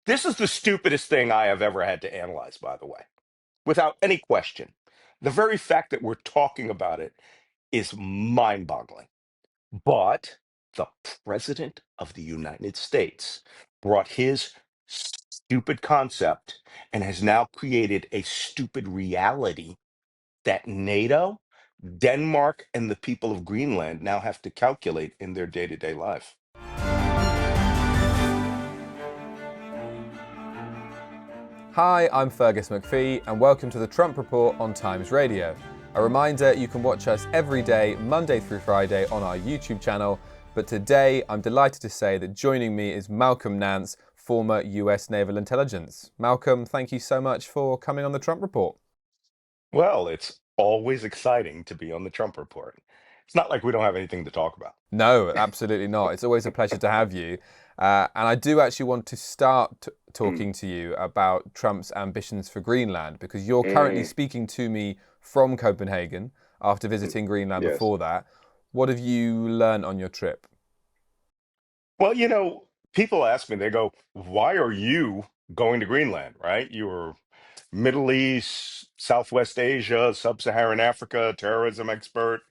This is the stupidest thing I have ever had to analyze, by the way, without any question. The very fact that we're talking about it is mind boggling. But the president of the United States brought his stupid concept and has now created a stupid reality that NATO, Denmark, and the people of Greenland now have to calculate in their day to day life. Hi, I'm Fergus Macphee, and welcome to the Trump Report on Times Radio. A reminder, you can watch us every day, Monday through Friday, on our YouTube channel. But today, I'm delighted to say that joining me is Malcolm Nance, former US Naval Intelligence. Malcolm, thank you so much for coming on the Trump Report. Well, it's always exciting to be on the Trump Report. It's not like we don't have anything to talk about. No, absolutely not. It's always a pleasure to have you. And I do actually want to start Mm, talking to you about Trump's ambitions for Greenland, because you're currently mm, speaking to me from Copenhagen after mm. visiting Greenland Yes. before that. What have you learned on your trip? Well, people ask me, they go, why are you going to Greenland, right? You were Middle East, Southwest Asia, Sub-Saharan Africa, terrorism expert,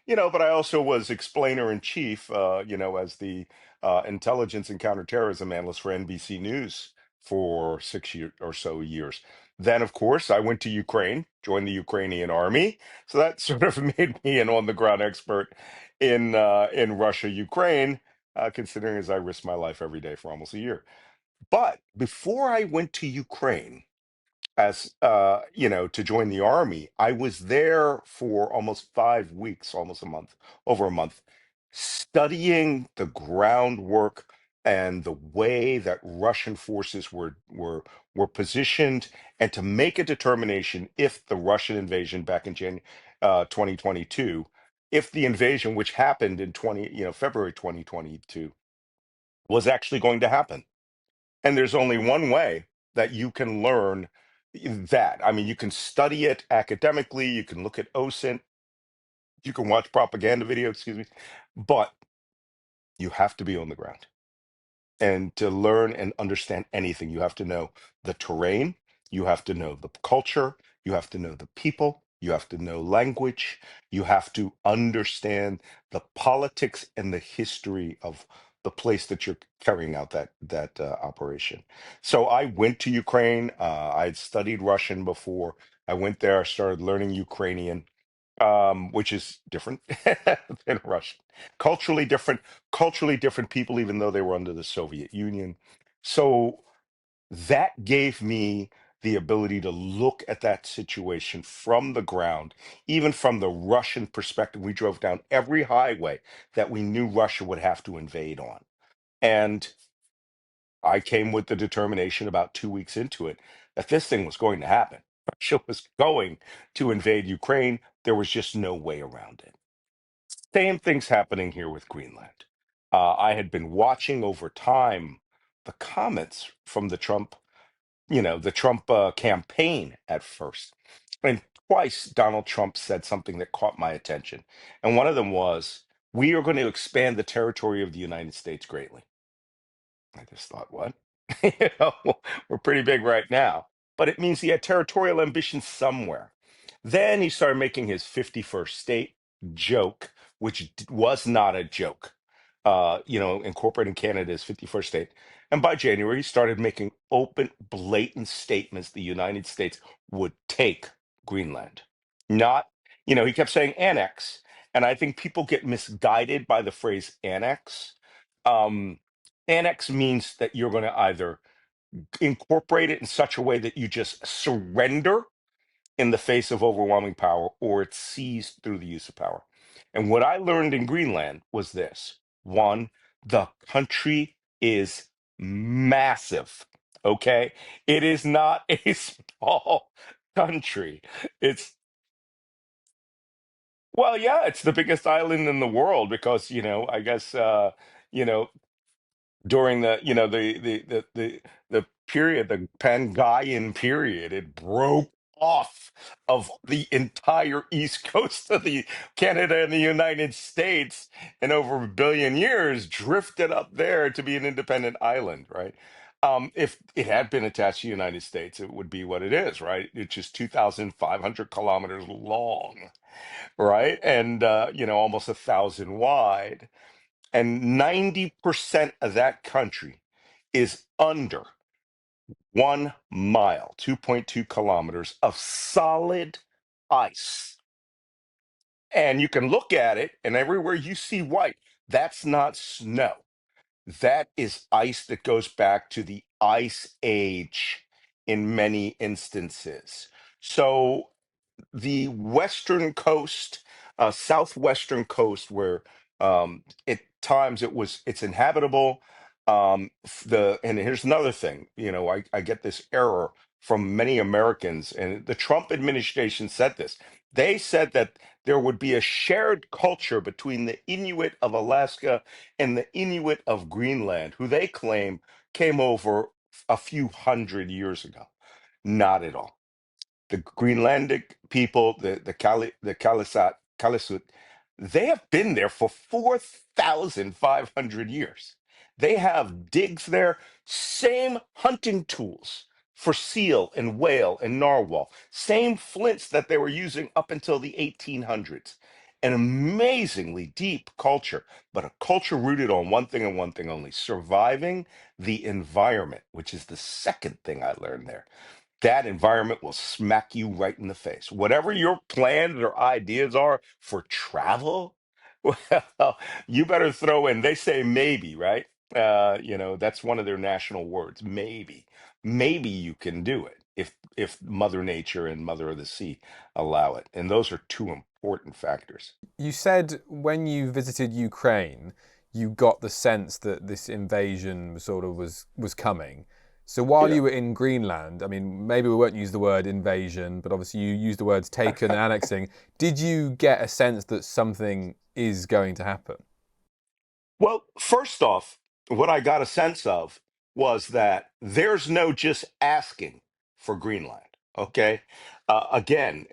but I also was explainer in chief, as the intelligence and counterterrorism analyst for NBC News for 6 years or so years. Then, of course, I went to Ukraine, joined the Ukrainian army. So that sort of made me an on-the-ground expert in Russia, Ukraine, considering as I risked my life every day for almost a year. But before I went to Ukraine, to join the army, I was there for almost 5 weeks, almost a month, over a month, studying the groundwork and the way that Russian forces were positioned, and to make a determination if the Russian invasion back in 2022, if the invasion which happened in February 2022 was actually going to happen. And there's only one way that you can learn that. I mean, you can study it academically, you can look at OSINT, you can watch propaganda videos, excuse me, but you have to be on the ground. And to learn and understand anything, you have to know the terrain, you have to know the culture, you have to know the people, you have to know language, you have to understand the politics and the history of the place that you're carrying out that operation. So I went to Ukraine. I'd studied Russian before. I went there. I started learning Ukrainian, which is different than Russian. Culturally different people, even though they were under the Soviet Union. So that gave me the ability to look at that situation from the ground, even from the Russian perspective. We drove down every highway that we knew Russia would have to invade on. And I came with the determination about 2 weeks into it that this thing was going to happen. Russia was going to invade Ukraine. There was just no way around it. Same thing's happening here with Greenland. I had been watching over time the comments from the Trump campaign at first. And twice Donald Trump said something that caught my attention. And one of them was, we are going to expand the territory of the United States greatly. I just thought, what? You know, we're pretty big right now, but it means he had territorial ambitions somewhere. Then he started making his 51st state joke, which was not a joke. Incorporating Canada as 51st state. And by January, he started making open, blatant statements the United States would take Greenland. Not, he kept saying annex. And I think people get misguided by the phrase annex. Um, Annex means that you're going to either incorporate it in such a way that you just surrender in the face of overwhelming power, or it's seized through the use of power. And what I learned in Greenland was this: one, the country is massive. Okay. It is not a small country. It's, well, yeah, it's the biggest island in the world because, I guess, you know, during the period, the Pangaean period, it broke off of the entire east coast of the Canada and the United States, and over a billion years drifted up there to be an independent island, right? If it had been attached to the United States, it would be what it is, right? It's just 2,500 kilometers long, right? And, almost 1,000 wide. And 90% of that country is under 1 mile, 2.2 kilometers of solid ice. And you can look at it, and everywhere you see white, that's not snow. That is ice that goes back to the ice age in many instances. So the western coast, southwestern coast, where at times it's inhabitable. And here's another thing, I get this error from many Americans, and the Trump administration said this. They said that there would be a shared culture between the Inuit of Alaska and the Inuit of Greenland, who they claim came over a few hundred years ago. Not at all. The Greenlandic people, the Kalisut, they have been there for 4,500 years. They have digs there, same hunting tools for seal and whale and narwhal, same flints that they were using up until the 1800s. An amazingly deep culture, but a culture rooted on one thing and one thing only: surviving the environment, which is the second thing I learned there. That environment will smack you right in the face. Whatever your plans or ideas are for travel, well, you better throw in, they say maybe, right? That's one of their national words, maybe. Maybe you can do it if Mother Nature and Mother of the Sea allow it. And those are two important factors. You said when you visited Ukraine, you got the sense that this invasion sort of was coming. So while Yeah. you were in Greenland, I mean, maybe we won't use the word invasion, but obviously you used the words taken and annexing. Did you get a sense that something is going to happen? Well, first off, what I got a sense of was that there's no just asking for Greenland. Okay. Again,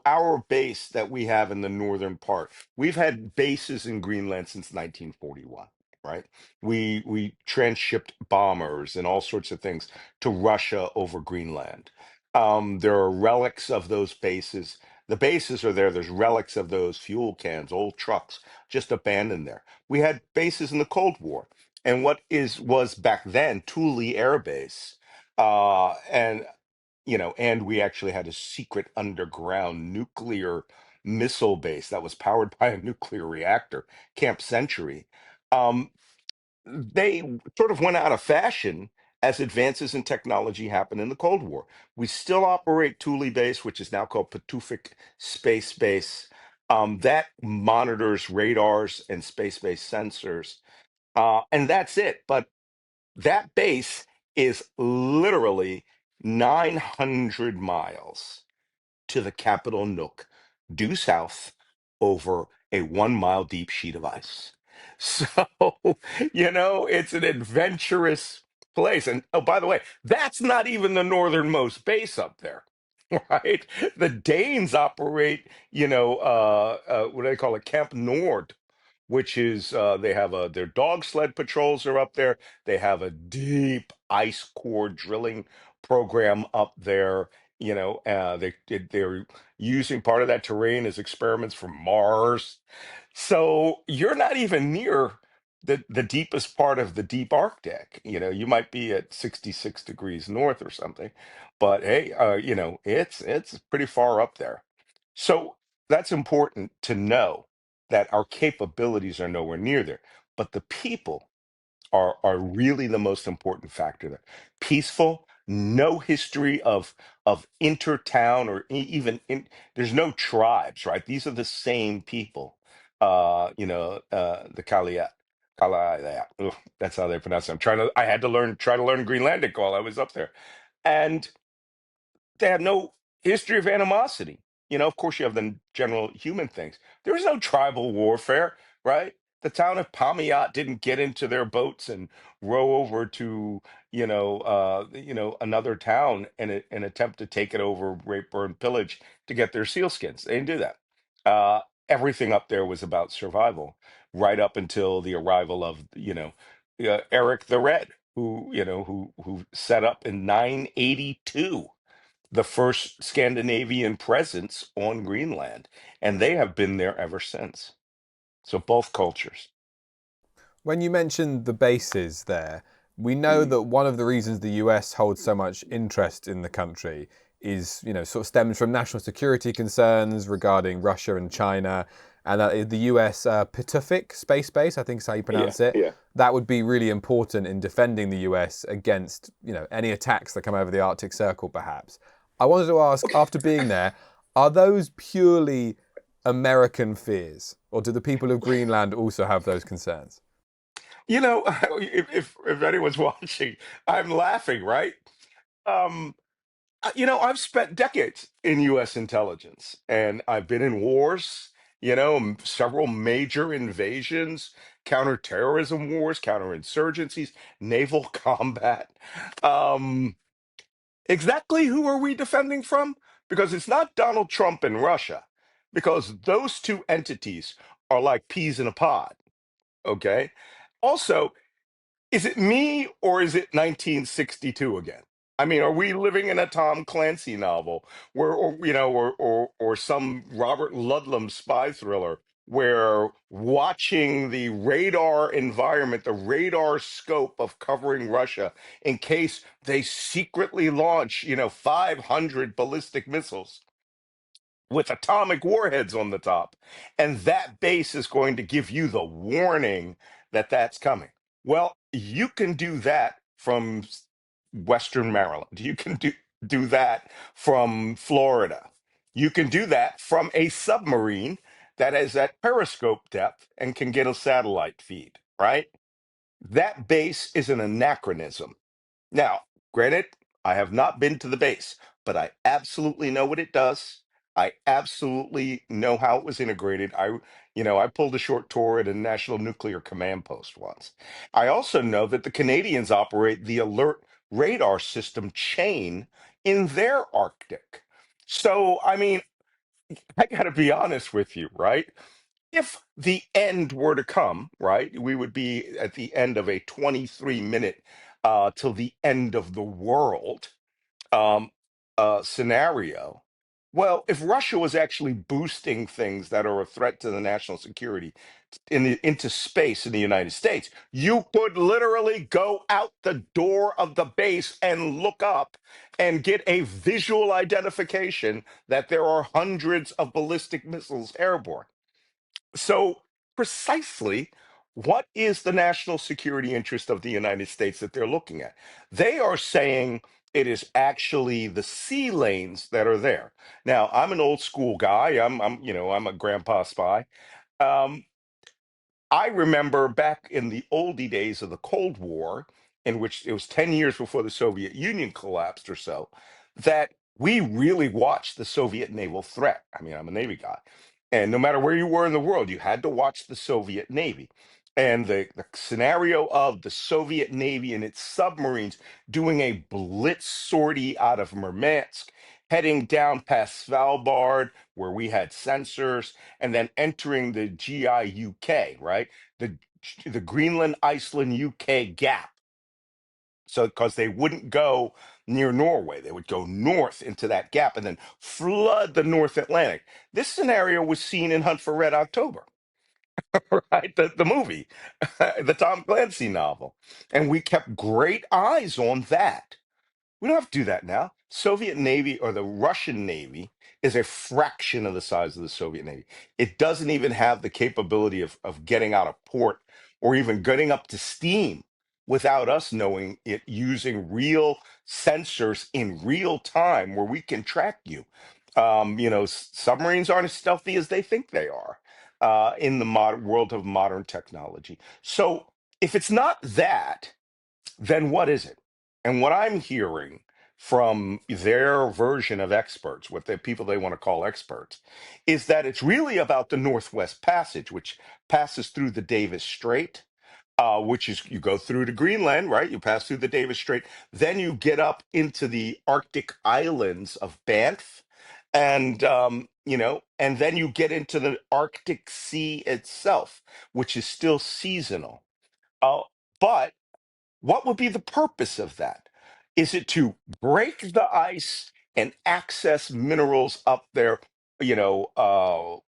our base that we have in the northern part, we've had bases in Greenland since 1941, right? We transshipped bombers and all sorts of things to Russia over Greenland. There are relics of those bases. The bases are there. There's relics of those fuel cans, old trucks just abandoned there. We had bases in the Cold War, and what is was back then Thule Air Base, and we actually had a secret underground nuclear missile base that was powered by a nuclear reactor, Camp Century. Um, they sort of went out of fashion as advances in technology happened in the Cold War. We still operate Thule Base, which is now called Patufic Space Base. That monitors radars and space-based sensors, and that's it. But that base is literally 900 miles to the capital Nook, due south over a 1 mile deep sheet of ice. So, it's an adventurous place. And oh, by the way, that's not even the northernmost base up there. Right? The Danes operate, what do they call it? Camp Nord, which is they have their dog sled patrols are up there. They have a deep ice core drilling program up there. They're using part of that terrain as experiments from Mars. So you're not even near the deepest part of the deep Arctic. You might be at 66 degrees north or something, but hey, it's pretty far up there. So that's important to know that our capabilities are nowhere near there, but the people are really the most important factor there. Peaceful, no history of intertown or there's no tribes, right? These are the same people. The Kalia, that's how they pronounce it. I had to try to learn Greenlandic while I was up there. And they had no history of animosity. Of course, you have the general human things. There was no tribal warfare, right? The town of Pamiat didn't get into their boats and row over to, another town and attempt to take it over, rape, burn, pillage to get their sealskins. They didn't do that. Everything up there was about survival, right up until the arrival of, Eric the Red. who set up in 982 the first Scandinavian presence on Greenland, and they have been there ever since. So both cultures. When you mentioned the bases there, we know that one of the reasons the US holds so much interest in the country is, sort of stems from national security concerns regarding Russia and China, and that the US Pituffik Space Base, I think is how you Yeah, pronounce it, yeah. that would be really important in defending the US against, any attacks that come over the Arctic Circle, perhaps. I wanted to ask, after being there, are those purely American fears, or do the people of Greenland also have those concerns? You know, if anyone's watching, I'm laughing, right? Um, I've spent decades in U.S. intelligence, and I've been in wars. Several major invasions, counterterrorism wars, counterinsurgencies, naval combat. Um, exactly who are we defending from? Because it's not Donald Trump and Russia, because those two entities are like peas in a pod. Okay. Also, is it me or is it 1962 again? I mean, are we living in a Tom Clancy novel where, or some Robert Ludlum spy thriller where watching the radar environment, the radar scope of covering Russia in case they secretly launch, 500 ballistic missiles with atomic warheads on the top. And that base is going to give you the warning that that's coming. Well, you can do that from Western Maryland. You can do that from Florida. You can do that from a submarine that is at periscope depth and can get a satellite feed, right? That base is an anachronism. Now, granted, I have not been to the base, but I absolutely know what it does. I absolutely know how it was integrated. I pulled a short tour at a National Nuclear Command Post once. I also know that the Canadians operate the alert radar system chain in their Arctic. So, I mean, I got to be honest with you, right? If the end were to come, right, we would be at the end of a 23-minute till the end of the world um, scenario. Well, if Russia was actually boosting things that are a threat to the national security into space in the United States, you could literally go out the door of the base and look up and get a visual identification that there are hundreds of ballistic missiles airborne. So, precisely, what is the national security interest of the United States that they're looking at? They are saying it is actually the sea lanes that are there. Now, I'm an old school guy. I'm a grandpa spy. Um, I remember back in the oldie days of the Cold War, in which it was 10 years before the Soviet Union collapsed or so, that we really watched the Soviet naval threat. I mean, I'm a Navy guy. And no matter where you were in the world, you had to watch the Soviet Navy. And the scenario of the Soviet Navy and its submarines doing a blitz sortie out of Murmansk, heading down past Svalbard, where we had sensors, and then entering the GIUK, right? The the Greenland, Iceland, UK gap. So because they wouldn't go near Norway, they would go north into that gap and then flood the North Atlantic. This scenario was seen in Hunt for Red October, right? The movie, the Tom Clancy novel. And we kept great eyes on that. We don't have to do that now. Soviet Navy or the Russian Navy is a fraction of the size of the Soviet Navy. It doesn't even have the capability of getting out of port or even getting up to steam without us knowing it using real sensors in real time where we can track you. Submarines aren't as stealthy as they think they are in the modern world of modern technology. So if it's not that, then what is it? And what I'm hearing from their version of experts, what the people they want to call experts, is that it's really about the Northwest Passage, which passes through the Davis Strait, which is you go through to Greenland, right? You pass through the Davis Strait, then you get up into the Arctic islands of Banff, and then you get into the Arctic Sea itself, which is still seasonal. Uh, but What would be the purpose of that? Is it to break the ice and access minerals up there,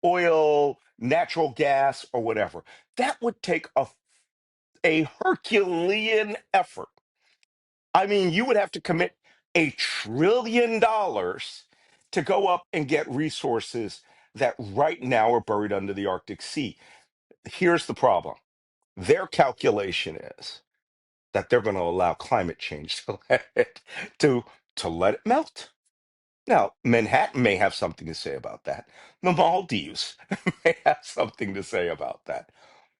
oil, natural gas, or whatever? That would take a Herculean effort. I mean, you would have to commit $1 trillion to go up and get resources that right now are buried under the Arctic Sea. Here's the problem. Their calculation is that they're going to allow climate change to let it melt. Now, Manhattan may have something to say about that. The Maldives may have something to say about that.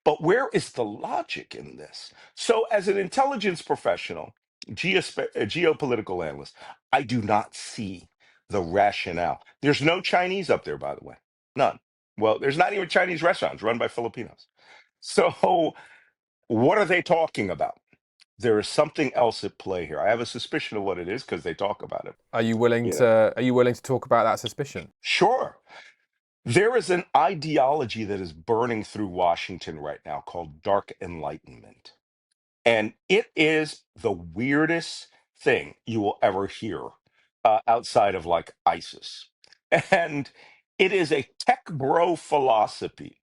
But where is the logic in this? So, as an intelligence professional, geopolitical analyst, I do not see the rationale. There's no Chinese up there, by the way. None. Well, there's not even Chinese restaurants run by Filipinos. So, what are they talking about? There is something else at play here. I have a suspicion of what it is because they talk about it. You know, Are you willing to talk about that suspicion? sure. There is an ideology that is burning through Washington right now called dark enlightenment. And it is the weirdest thing you will ever hear outside of like ISIS. And it is a tech bro philosophy,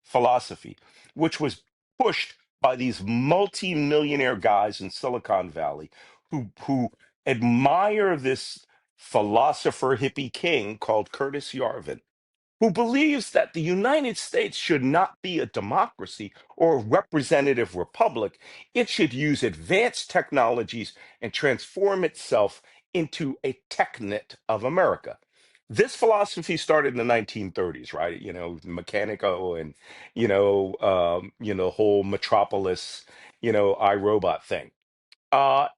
which was pushed by these multi-millionaire guys in Silicon Valley who admire this philosopher hippie king called Curtis Yarvin, who believes that the United States should not be a democracy or a representative republic. It should use advanced technologies and transform itself into a Technet of America. This philosophy started in the 1930s, right? Mechanico and whole Metropolis, iRobot thing.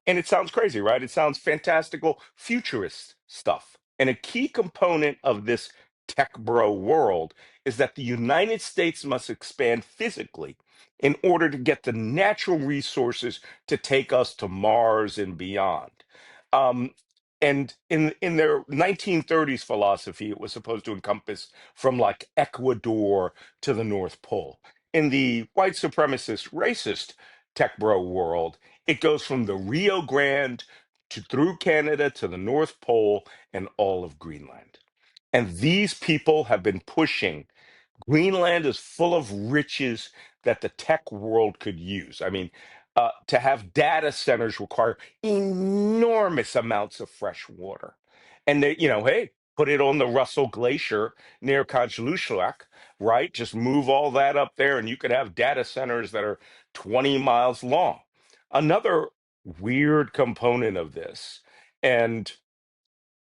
And it sounds crazy, right? It sounds fantastical, futurist stuff. And a key component of this tech bro world is that the United States must expand physically in order to get the natural resources to take us to Mars and beyond. Um, and in their 1930s philosophy, it was supposed to encompass from like Ecuador to the North Pole. In the white supremacist, racist tech bro world, it goes from the Rio Grande to through Canada to the North Pole and all of Greenland. And these people have been pushing. Greenland is full of riches that the tech world could use. I mean, to have data centers require enormous amounts of fresh water. And they, hey, put it on the Russell Glacier near Kangerlussuaq, right? Just move all that up there, and you could have data centers that are 20 miles long. Another weird component of this, and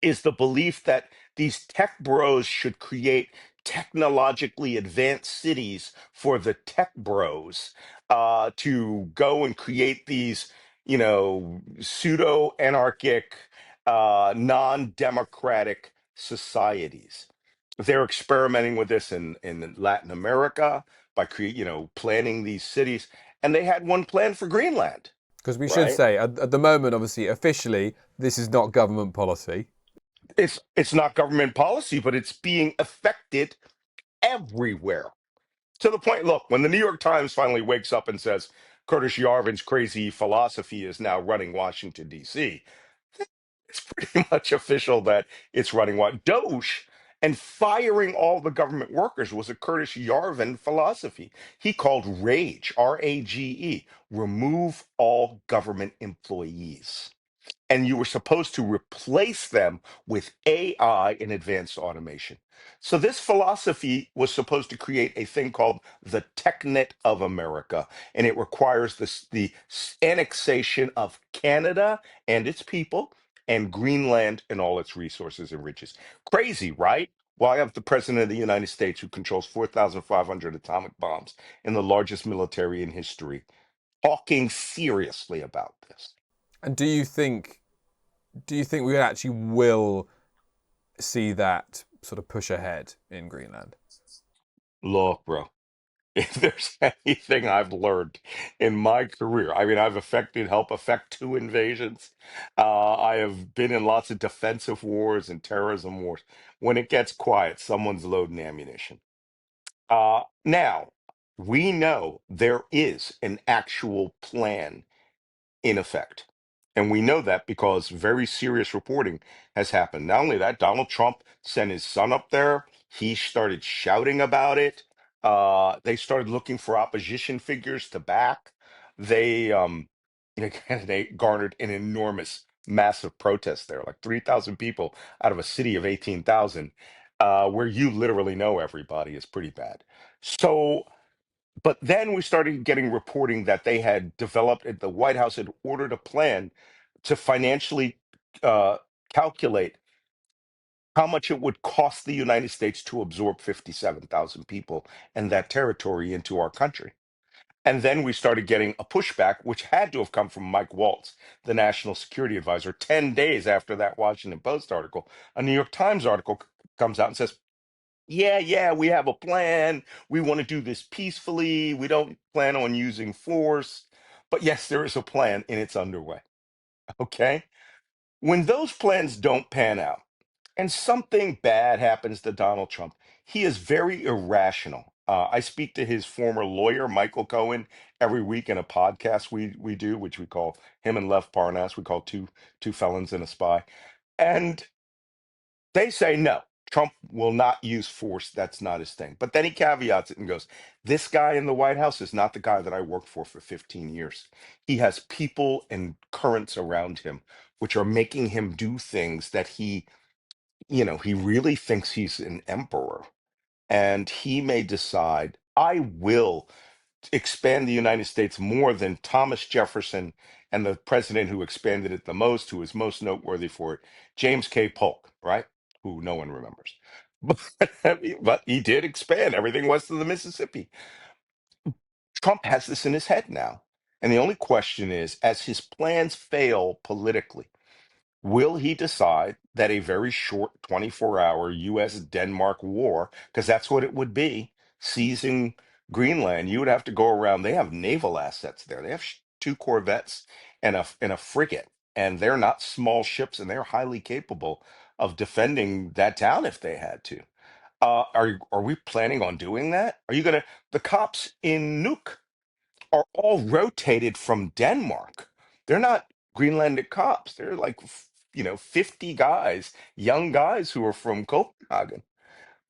is the belief that these tech bros should create technologically advanced cities for the tech bros to go and create these, pseudo anarchic, non democratic societies. They're experimenting with this in Latin America by planning these cities, and they had one plan for Greenland, Because we should right? say, at the moment, obviously, officially, this is not government policy. It's not government policy, but it's being affected everywhere. To the point, look, when the New York Times finally wakes up and says Curtis Yarvin's crazy philosophy is now running Washington, D.C., it's pretty much official that it's running what Doge and firing all the government workers was a Curtis Yarvin philosophy. He called RAGE, RAGE, remove all government employees, and you were supposed to replace them with AI and advanced automation. So this philosophy was supposed to create a thing called the Technet of America, and it requires the annexation of Canada and its people and Greenland and all its resources and riches. Crazy, right? Well, I have the president of the United States who controls 4,500 atomic bombs and the largest military in history talking seriously about this. And do you think we actually will see that sort of push ahead in Greenland? Look, bro, if there's anything I've learned in my career, I mean, helped affect two invasions. I have been in lots of defensive wars and terrorism wars. When it gets quiet, someone's loading ammunition. Now, we know there is an actual plan in effect. And we know that because very serious reporting has happened. Not only that, Donald Trump sent his son up there. He started shouting about it. They started looking for opposition figures to back. They, they garnered an enormous, massive protest there, like 3,000 people out of a city of 18,000, where you literally know everybody is pretty bad. So, but then we started getting reporting that they had developed, the White House had ordered a plan to financially uh, calculate how much it would cost the United States to absorb 57,000 people and that territory into our country. And then we started getting a pushback, which had to have come from Mike Waltz, the national security advisor. 10 days after that Washington Post article, a New York Times article comes out and says, yeah, we have a plan. We want to do this peacefully. We don't plan on using force. But yes, there is a plan and it's underway. Okay. When those plans don't pan out and something bad happens to Donald Trump, he is very irrational. I speak to his former lawyer, Michael Cohen, every week in a podcast we do, which we call him and Lev Parnas. We call two felons and a spy. And they say no, Trump will not use force. That's not his thing. But then he caveats it and goes, this guy in the White House is not the guy that I worked for 15 years. He has people and currents around him which are making him do things that he really thinks he's an emperor. And he may decide, I will expand the United States more than Thomas Jefferson and the president who expanded it the most, who is most noteworthy for it, James K. Polk, right? Who no one remembers. But he did expand everything west of the Mississippi. Trump has this in his head now. And the only question is, as his plans fail politically, will he decide that a very short 24-hour US Denmark war, because that's what it would be, seizing Greenland, you would have to go around. They have naval assets there. They have two corvettes and a frigate, and they're not small ships, and they're highly capable of defending that town if they had to. Are we planning on doing that? Are you gonna the cops in Nuuk are all rotated from Denmark. They're not Greenlandic cops. They're like, 50 guys, young guys who are from Copenhagen,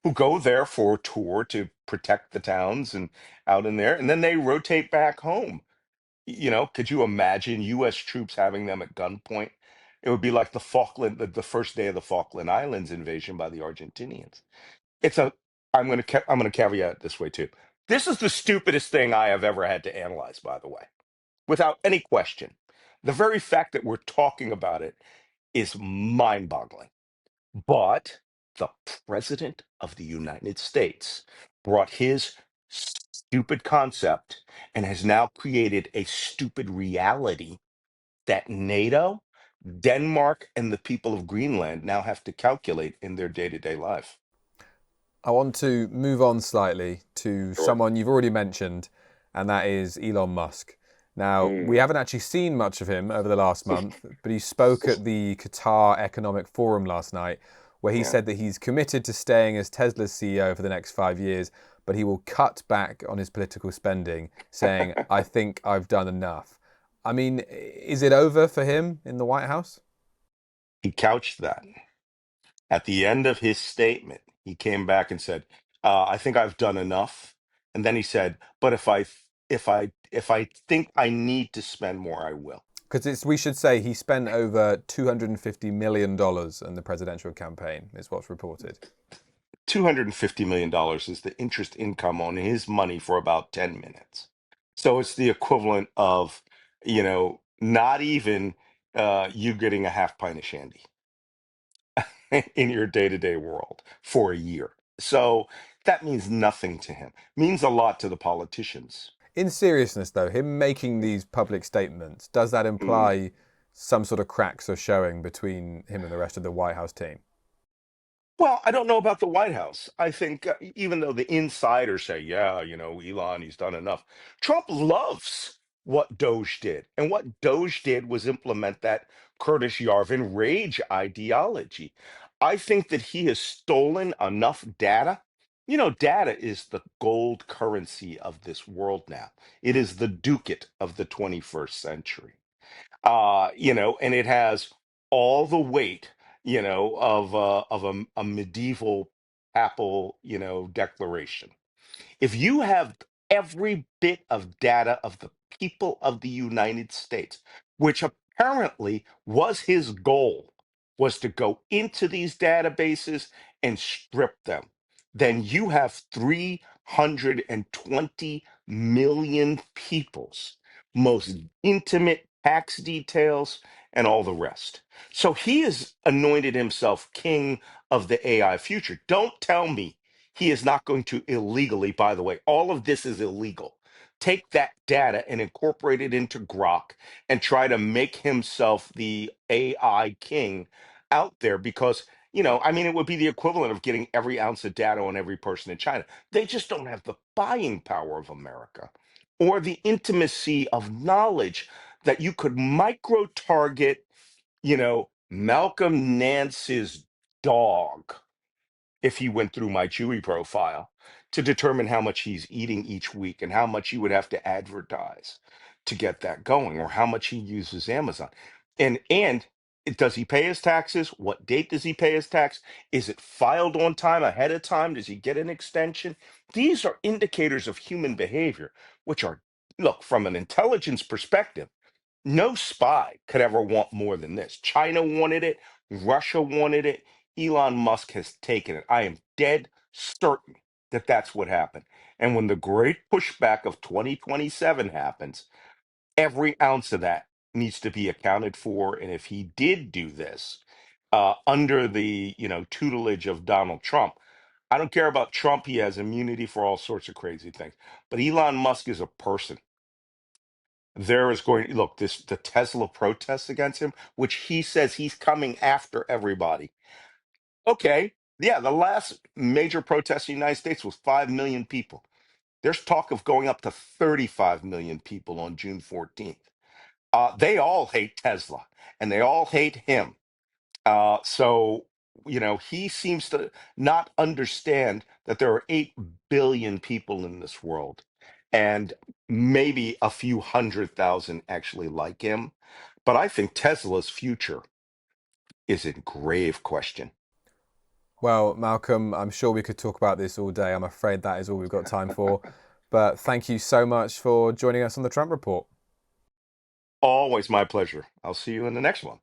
who go there for a tour to protect the towns and out in there, and then they rotate back home. Could you imagine U.S. troops having them at gunpoint? It would be like the first day of the Falkland Islands invasion by the Argentinians. It's a, I'm gonna caveat it this way too. This is the stupidest thing I have ever had to analyze, by the way, without any question. The very fact that we're talking about it is mind boggling. But the president of the United States brought his stupid concept and has now created a stupid reality that NATO, Denmark, and the people of Greenland now have to calculate in their day to day life. I want to move on slightly to Sure. someone you've already mentioned, and that is Elon Musk. Now, we Mm. haven't actually seen much of him over the last month, but he spoke at the Qatar Economic Forum last night, where he Yeah. said that he's committed to staying as Tesla's CEO for the next 5 years, but he will cut back on his political spending, saying, I think I've done enough. I mean, is it over for him in the White House? He couched that at the end of his statement. He came back and said, "I think I've done enough." And then he said, "But if I think I need to spend more, I will." Because we should say he spent over $250 million in the presidential campaign, is what's reported. $250 million is the interest income on his money for about 10 minutes. So it's the equivalent of, not even you getting a half pint of shandy in your day-to-day world for a year. So that means nothing to him. Means a lot to the politicians. In seriousness, though, him making these public statements, does that Mm. imply some sort of cracks are showing between him and the rest of the White House team? Well, I don't know about the White House. I think even though the insiders say, yeah, Elon, he's done enough. Trump loves what Doge did. And what Doge did was implement that Curtis Yarvin rage ideology. I think that he has stolen enough data. Data is the gold currency of this world now. It is the ducat of the 21st century. And it has all the weight, of a medieval papal, declaration. If you have every bit of data of the people of the United States, which apparently was his goal, was to go into these databases and strip them, then you have 320 million people's most intimate tax details and all the rest. So he has anointed himself king of the AI future. Don't tell me he is not going to illegally, by the way, all of this is illegal. Take that data and incorporate it into Grok and try to make himself the AI king out there because, I mean, it would be the equivalent of getting every ounce of data on every person in China. They just don't have the buying power of America or the intimacy of knowledge that you could micro target, Malcolm Nance's dog if he went through my Chewy profile to determine how much he's eating each week and how much he would have to advertise to get that going or how much he uses Amazon. And does he pay his taxes? What date does he pay his tax? Is it filed on time ahead of time? Does he get an extension? These are indicators of human behavior, which are, look, from an intelligence perspective, no spy could ever want more than this. China wanted it, Russia wanted it, Elon Musk has taken it. I am dead certain that that's what happened. And when the great pushback of 2027 happens, every ounce of that needs to be accounted for. And if he did do this under the tutelage of Donald Trump, I don't care about Trump. He has immunity for all sorts of crazy things. But Elon Musk is a person. There is going look this the Tesla protests against him, which he says he's coming after everybody. Okay, yeah, the last major protest in the United States was 5 million people. There's talk of going up to 35 million people on June 14th. They all hate Tesla and they all hate him. So he seems to not understand that there are 8 billion people in this world, and maybe a few 100,000 actually like him. But I think Tesla's future is in grave question. Well, Malcolm, I'm sure we could talk about this all day. I'm afraid that is all we've got time for. But thank you so much for joining us on the Trump Report. Always my pleasure. I'll see you in the next one.